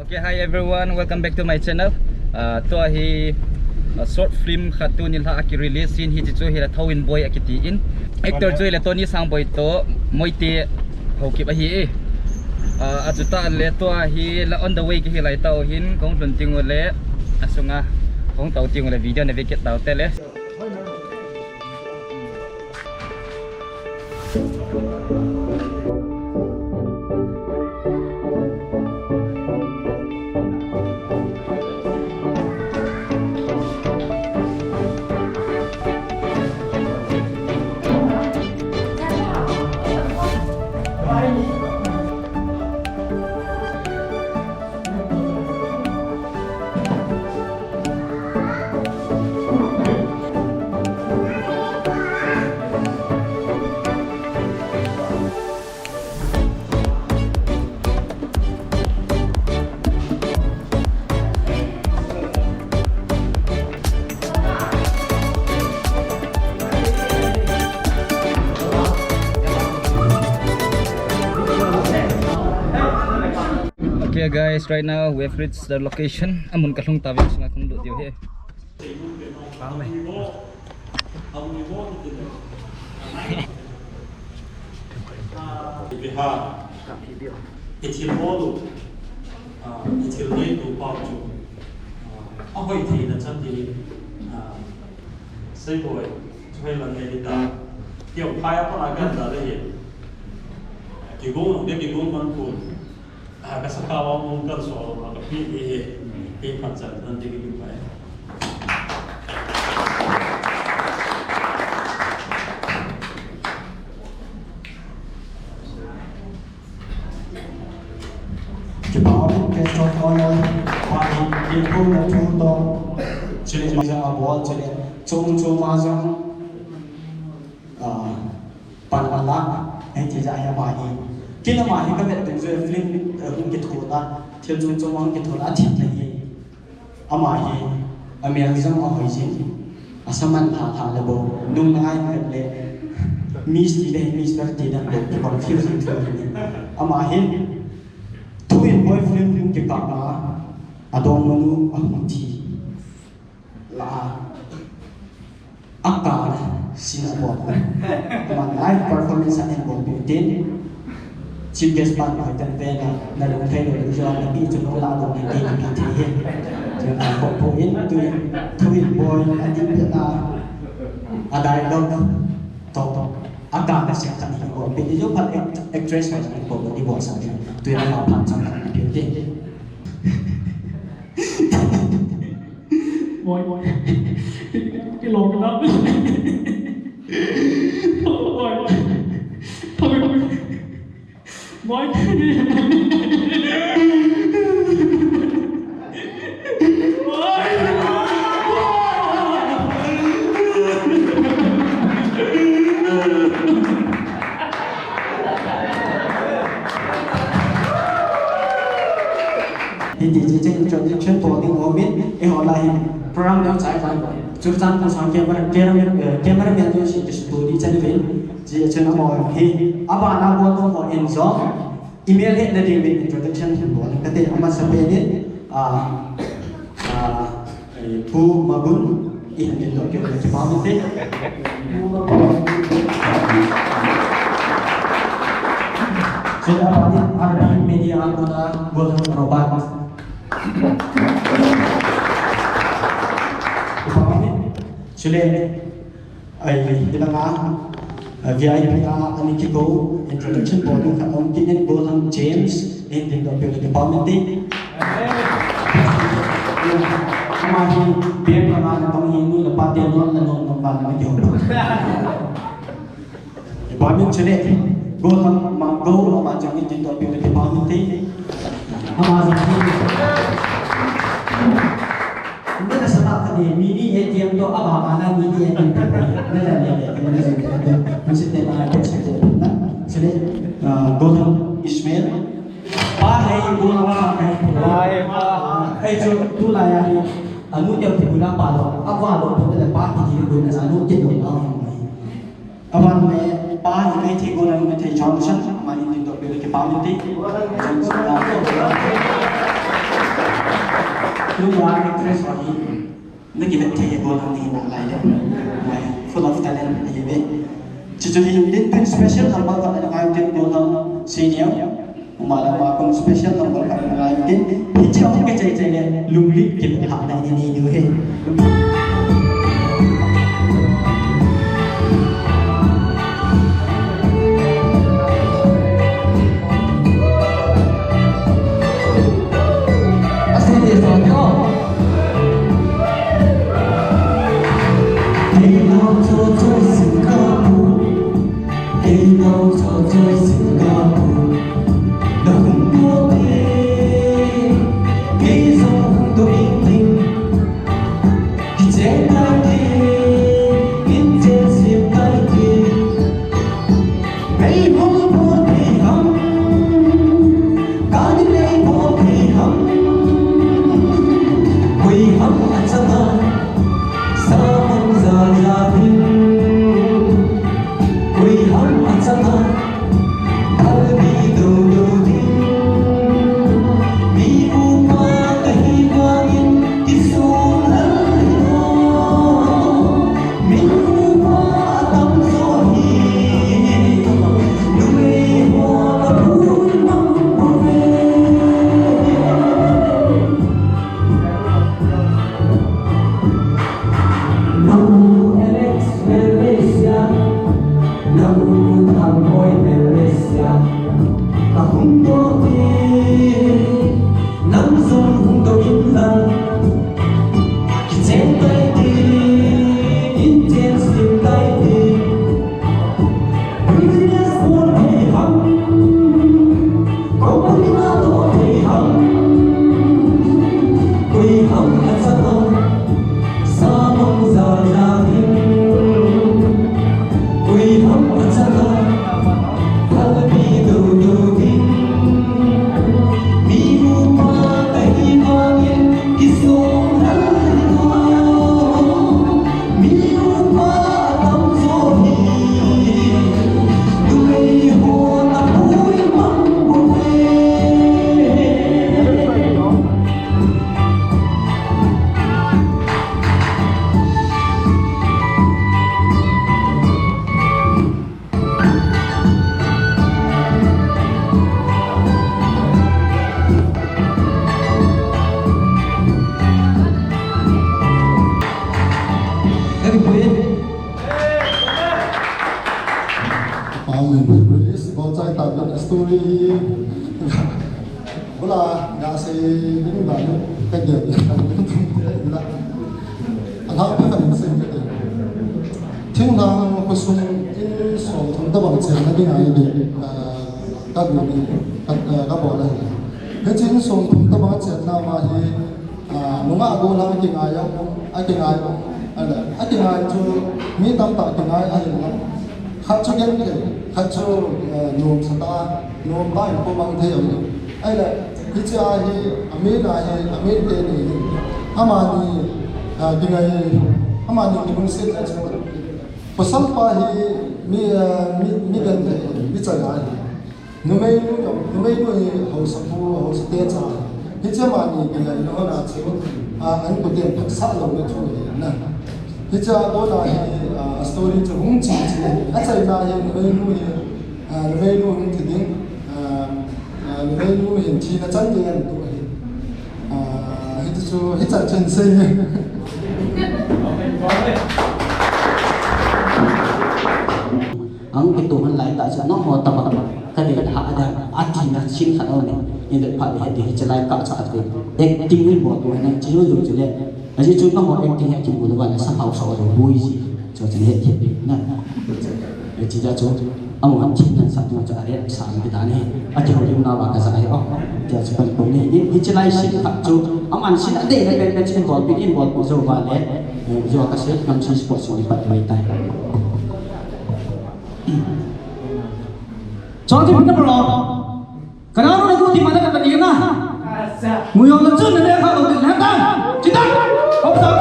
Okay, hi everyone, welcome back to my channel. To hi short film cartoon nil ha aki release sin hi chu hi la thawin boy akiti in. Actor chu la Tony SANGBOI to MOITE Haokip hi. Ajuta le to hi la on the way ki hi lai tau hin kong lun ting le asunga kong tau ting le video na veket tau tele. Okay guys, right now we have reached the location. Amun kalung tawag sa akong ludio he. SEIBOI cho lần này thì ta kiểu khai áp lại cái đó là gì kiểu gốm để kiểu gốm văn cuốn cái sắc áo mông cân số và cái phi thì phát triển hơn thì cái như vậy chỉ bảo cái số thôi và đi cùng là chúng tôi chỉ để mà ra bộ chỉ để chung mà rằng pan lá anh chỉ dạy cho bài khi nào mà các bạn từng chơi phim cũng kết thúc là theo chung mà kết thúc là thiệt là gì mà mình rằng ở hồi gì asaman thà là bộ nung ngay cái lệ miss đi đây miss đó thì đang được confusing thôi mà hiện thui boy film cái cả là adong manu thì là akal sinabot man live performance and computing chief guest ban hỏi tên về là được thay đổi được do là bị chúng nó lao động thì bị thể hiện cho nên bộ phổ biến thui boy anh đi biết là dialogue to akal là sẽ thành hình bộ bị giúp phát actress phải thành bộ đi bộ sang tui là làm thành trong cái biểu diễn Boy, cái lồng đó, boy, thôi, boy, thì chỉ introduction của những người biết cái họ lại program đó chạy ra chúng ta cũng sang camera bên tôi sẽ study chân về chỉ cho nó mọi khi bạn nào muốn có enjoy email hết là điều introduction của cái tên mà sẽ về Pu Magun in the document about it jadi apa ini ada media anggota buat robot Chile, VIP ani kiko introduction boarding katong kinin bothang James in the department. Kamahi biar naman tong hinu lepat dia non nanon ban major. Department Chile, bothang Magun macam in the department. Kamahi ini dah sebab tadi mini ATM tu apa mana mini ATM tu, nanti mesti tema proses tu. Jadi, Golden Ismail, hai guna hai tu lah ya. Anu dia guna palo, apa lo tu dah pagi dia guna anu dia guna apa ni pagi ni dia guna ni dia Johnson, mana ini tu boleh kita pamiti. lúc đó actress rồi nó kịp thấy bộ làm gì nào lại đấy full of talent như vậy chỉ cho nên đến pin special number còn là ngày đến bộ làm senior mà là còn special number còn là ngày đến thì chỉ có cái chạy này lung lít kịp học này như như thế story to hung chi a chai na he ve lu hin thi ding ve lu hin chi na chan ding an tu he chu he chan chen sei ang itu han lai ta cha no ho ta ba ka de ha ada ati na chin kha ne in de pha de he chalai ka cha de acting ni bo tu na chi lu chu le a chi chu pa mo acting ha chi bu ba na sa hau so ro bui ji cho chen he thi na e chi ja chu amo han chin na sa tu cha re sa bi da ne a chi ho ri na ba ka sa ai o ja chi pan ko ni he chalai shin kha chu am an shin de na ben chin bol pin in bol ko zo ba le zo ka se kam chi sport so ni pat mai tai 저한테 맨날 불러 그나마 누구한테 만나가 되겠나 무용은 좀 내가 하고 한다 진짜 없어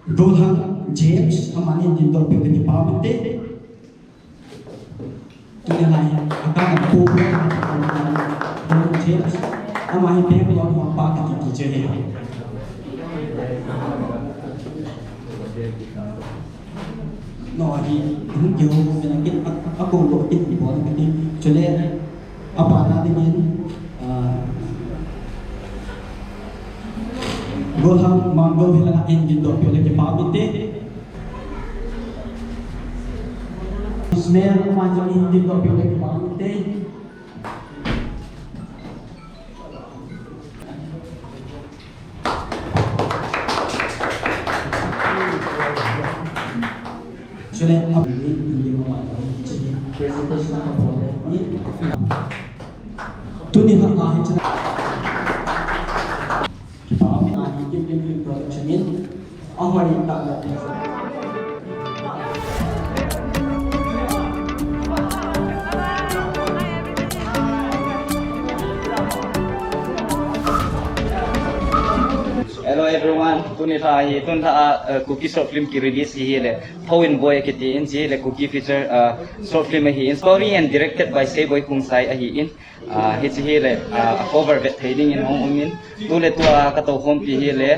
로한 제임스 아마니 님도 배우니 바보인데 두뇌 나이 아까 보고 ama hi pe ko ma pa ka ti che he no hi hung yo ben kit ako lo kit ni bo ni ti chole apa na de ni goham mango hila engine do pe le ke pa bite smell manjo engine do pe le ke pa bite chole ab ni ma presentation ka bo ni tu ni ha ha chana KIMKIM production in amari ta Hello everyone, tuni tha hi tun tha Kuki short film ki release hi le Thawin boy ki ti in ji le Kuki feature short film hi in story and directed by SEIBOI KHONGSAI hi in hi chi hi le a cover vet heading in hong in tu le tua ka to home pi hi le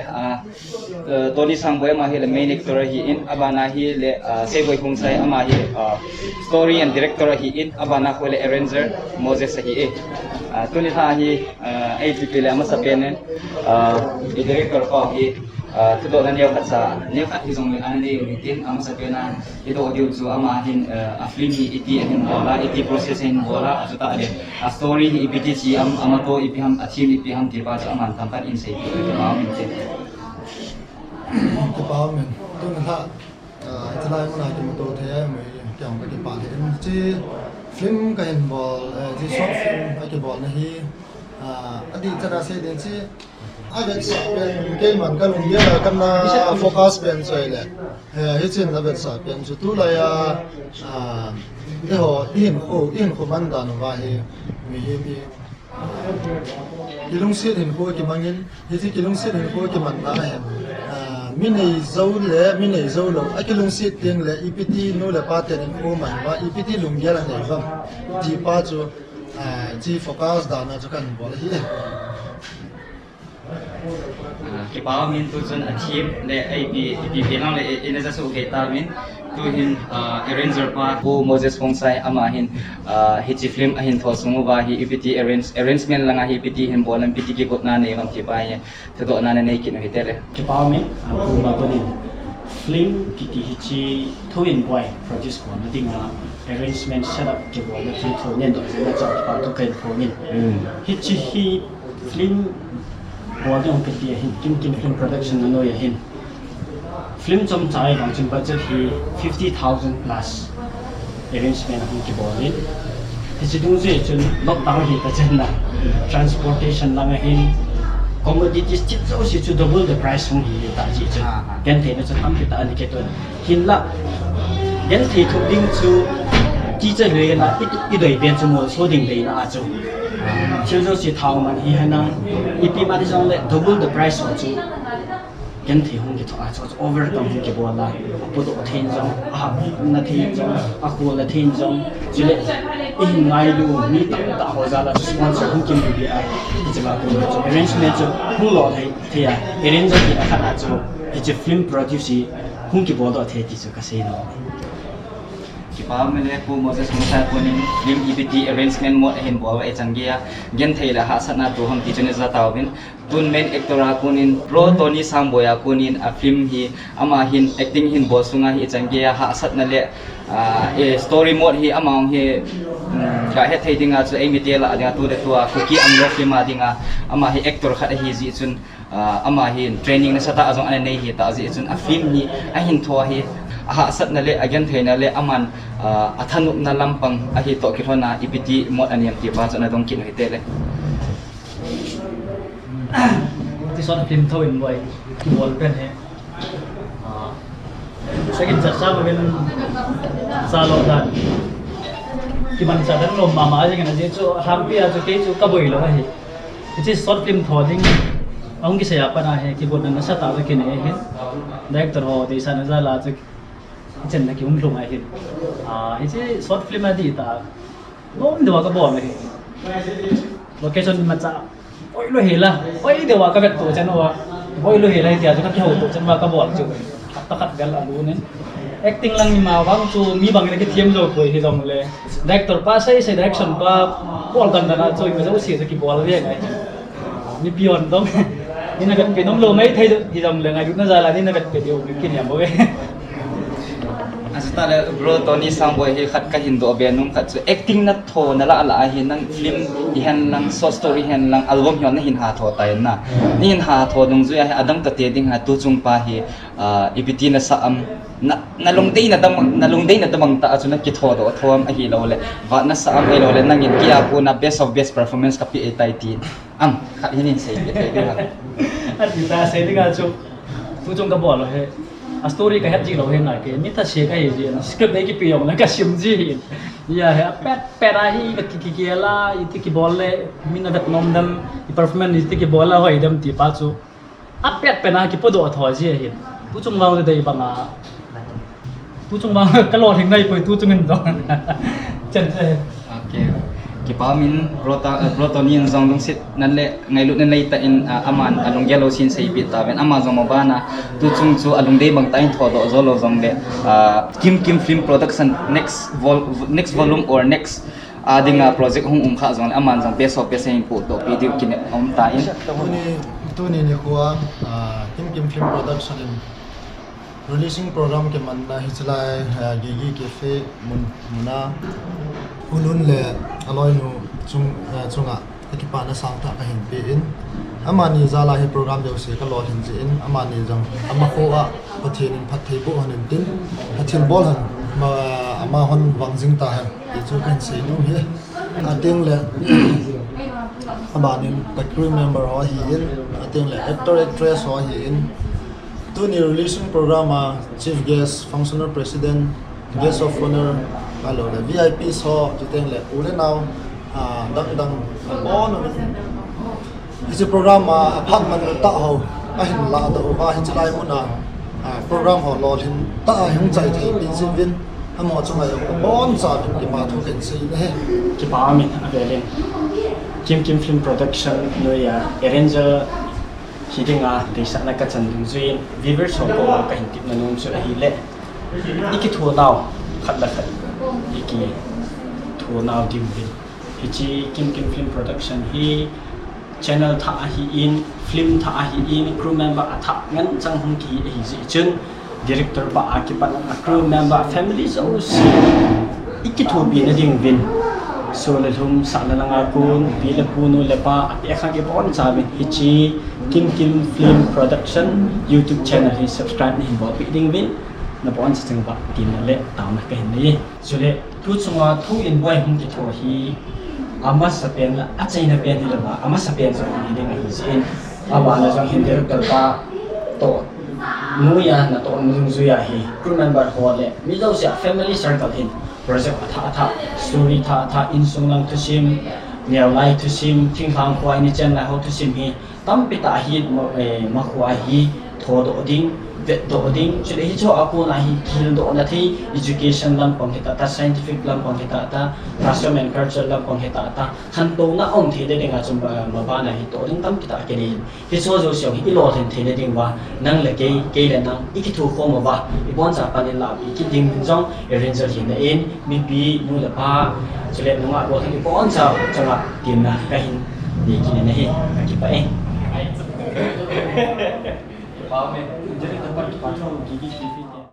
Tony SANGBOI ma hi le main actor hi in abana hi le SEIBOI KHONGSAI ama hi story and director hi in abana ko le arranger Moses hi e tuni tha hi ai pi le ama sa pen director ko hi tudo na niyo katsa niyo kat hizong an ni mitin ang sa pena ito audio so ama hin a film hi iti hin bola iti process hin bola asuta ale a story hi ibiti si ama to ipiham a team ipiham ti ba sa aman tampan in say ma min te cái bao mình tôi nói là cái này mình làm cái một thế mới kiểu cái bản thì chỉ phim cái hình ball chỉ short phim cái ball này anh đi cho nó sẽ đến chỉ anh biết cái mình cái lồng là cái focus bên dưới này hết chuyện là bên dưới bên dưới tu là cái họ in của mình đã nói vậy mình cái lồng xếp hình của cái mình hết cái lồng xếp hình của cái mình là mình này dâu lâu cái lồng xếp tiếng là EPT nó là ba tiền của mình và EPT lồng ghé là này vâng chỉ ba chỗ chỉ focus đã nó cho cái bộ là gì cái bao min tu chun a team le ai bi lang le in za su ke ta min tu hin arranger pa bu Moses KHONGSAI ama hin hi film a hin tho sungu ba hi EPT arrangement langa hi EPT hin bolam EPT ki kot na ne mam ti ba ye to na ne ki no hi tele cái bao mi aku ma ko ni film kiti hichi thoin boy produce ko na ting arrangement setup ke bo na thi tho nen do na cha pa to kai tho nin hichi hi film bo de on kiti hin KIMKIM film production na no ya hin film chom chai bang chin budget hi 50,000 plus arrangement hum ki bo nin hichi dung je chun lockdown hi ta chen na transportation lang hin commodities chit so si chu double the price hung hi ta ji chu gen the na chu tam pi ta ani ke to hin la gen the thu ding chu ji che le na i doi bian chu mo so ding le na a chu chiu zo si thao man hi hana i pi ma di jong le double the price ho chu gen the hung ki tho a chu over tom ki bo la pu do thein jong a na thein jong a ko la thein jong ji le in ngai lu mi ta ho za la sponsor hung kim bi a ji ma ko chu arrangement chu hu lo thei ya arranger ki a kha chu hi film produce hung ki bo do the ti chu ka sei no ki pa me le ko Moses KHONGSAI ko ni film EPT arrangement mo hin bo e changia gen thei la ha sana to hum ti chune za taw bin tun main actor a kunin pro Tony SANGBOI a kunin a film hi ama hin acting hin bo sunga hi changia ha sat na le e story mode hi ama hi ga he thei dinga chu Eimi te la adinga tu de tua Kuki unlock film adinga ama hi actor khat hi ji chun ama hi training na sata azong ane nei hi ta ji chun a film hi a hin tho hi aha sat na le again theina le aman athanup na lampang a hi to ki thona EPT mod aniam ti ba chana dong kin hi te leที่สอนฟิล์มทวินบ่อยที่บอลเป็นเหรสกินจัดสร้างเป็นซาโลดันที่มันจะดันลมมาอย่างนั้นจะจู่ทำปีอาจจะเกี่ยวกับบ่อยแล้วก็เหรที่สอนฟิล์มทอดิ้งเอางี้เสียปัญหาเหรที่บอลนั้นสัตว์อะไรกินเหรได้ตัวหอที่สันนิษฐานละจะเช่นนักยุ่งลงเหรที่สอนฟิล์มอะไรตาโน้มเดี๋ยวก็บอลเลย location ma cha oi lo hela oi dewa ka vet to chan wa oi lo hela tia chu ka ho to chan wa ka bol chu ta khat gal alu ne acting lang ni ma wang chu mi bang le ke thiam zo koi hi dong le director pa sai direction pa bol kan na chu ma zo si ki bol le ngai ni pion dong ni na vet pe nom lo mai thai hi dong le ngai du na za la ni na vet pe dio kin ya bo Asta le bro Tony SANGBOI hi khat ka Hindu abenum khat chu acting na tho na la ala hi nang film hi han lang short story han lang album hyon na hin ha tho tai na ni hin ha tho dung zu ya adang ka te ding ha tu chung pa hi ipiti na sa am na lung dei na damang ta chu na ki tho do thom a hi lo le wa na sa am ai lo le nang in kia pu na best of best performance ka pi ai tai ti am khat hin in sei be tai de ha ati ta sei de ga chu tu chung ka bol lo he a story ka het ji lo he na ke ni ta she ka he ji na script dei ki pi yong na ka sim ji ya he pet a hi ka ki la iti ki bol le min na vet nom dam i performance iti ki bol la hoi dam ti pa chu a pet pe na ki po do tho ji he tu chung wang de dei ba nga tu chung wang ka lo thing dai poi tu chung en dong chen che okay ki pa min bro Tony in zong dong sit nan le ngai lu nan lai ta in aman along yellow sin sei bit ta ben amazon mo bana tu chung chu along dei bang ta in tho do zo lo zong le KIMKIM film production next volume or next adinga project hong kha zong aman zong best of best in pu do video kin ta in tu ni khuwa KIMKIM film production in releasing program ke man na hichlai Gigi cafe muna ulun le aloi nu chunga ki pa na sang ta ka hin pe in amani zala hi program de se ka lo hin ji in amani jang ama kho a pathin in phathei bo hanin tin pathin bol han ma ama hon wangjing ta han ti chu kan se nu hi ating le amani the crew member ho hi in ating le actor actress ho hi in tu ni releasing program chief guest functional president guest of honor alo le VIP so jiteng le ule now dang on is a program apart man ta ho a hin la da ba hin chlai mu na program ho lo hin ta hung chai thei pin sin vin amo chunga bon sa ki ma thu ken sei ne ki pa mi avelen KIMKIM film production no ya arranger hidinga desa na ka chan dung zuin viewers ho ko ka hin tip na nung chu hi le iki thu naw khat la khat iki thu naw dim bin hi chi KIMKIM film production hi channel tha hi in film tha hi in crew member atha ngan chang hung ki hi ji chun director ba akipat crew member family so iki thu bi na ding bin so le thum sa na langa kun bi le punu le pa ati akha ki bon sa bi hi chi KIMKIM film production YouTube channel hi subscribe ni bo bi ding bin na bon sa chang ba tin na le taw na ka hin ni so le tu chunga thu in boy hum ki tho hi ama sa pen la a chai na pen hi la ba ama sa pen so ni ding hi sin aba na jang hin director ba to nu ya na to nu zu ya hi crew member ho le mi zo sia family circle hin project atha story tha in sung lang to sim near lai to sim thing khang khwai ni chen la how to sim hi tam pita hi ma khwai hi tho do ding vet do ding chule hi cho aku na hi kil do na thi education lam pang hita ta scientific lam pang hita ta custom and culture lam pang hita ta han to na ong the de nga chum ba ma ba na hi to ding tam pita ke ni hi cho jo xiong hi lo then the ding wa nang le ke le nang iki thu kho ma ba I bon sa pa ni la bi ki ding jong arranger hin na in mi bi nu la pa chule nu nga lo thi bon sa changa tin na ka hin ni ki ne hi ki pa pa me jadi tempat patron Gigi TV